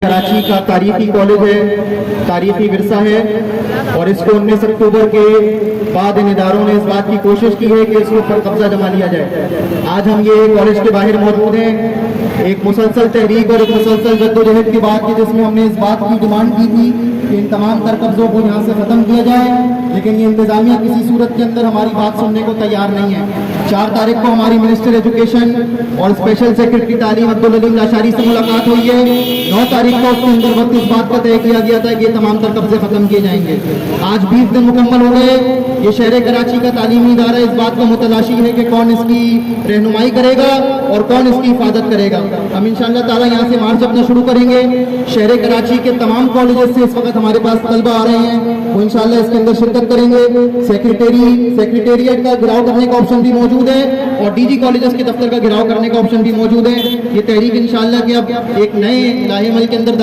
कराची का तारीखी कॉलेज है, तारीखी विरसा है और इसको 19 अक्टूबर के बाद इन इदारों ने इस बात की कोशिश की है कि इसके ऊपर कब्जा जमा लिया जाए। आज हम ये कॉलेज के बाहर मौजूद हैं, एक मुसलसल तहरीक और एक मुसलसल जद्दोजहद की बात की जिसमें हमने इस बात की डिमांड की थी कि इन तमाम तर कब्जों को यहाँ से ख़त्म किया जाए, लेकिन ये इंतज़ामिया किसी सूरत के अंदर हमारी बात सुनने को तैयार नहीं है। 4 तारीख को हमारी मिनिस्टर एजुकेशन और स्पेशल सेक्रेटरी तालीम अब्दुल अलीम लाशारी से मुलाकात हुई है। 9 तारीख को उसके अंदर वक्त इस बात का तय किया गया था कि ये तमाम तर कब्जे ख़त्म किए जाएंगे। आज 20 दिन मुकम्मल हो गए। ये शहर कराची का तालीमी इदारा इस बात का मुतलाशी है कि कौन इसकी रहनुमाई करेगा और कौन इसकी हिफाजत करेगा। हम इंशाअल्लाह ताला यहाँ से मार्च अपना शुरू करेंगे। शहर कराची के तमाम कॉलेजेस से इस वक्त हमारे पास तलबा आ रहे हैं, वो इंशाअल्लाह इसके अंदर शिरकत करेंगे। सेक्रेटेरिएट का घिराव करने का ऑप्शन भी मौजूद है और डीजी कॉलेजेस के दफ्तर का घिराव करने का ऑप्शन भी मौजूद है। ये तहरीक इंशाअल्लाह कि अब एक नए लाहेमल के अंदर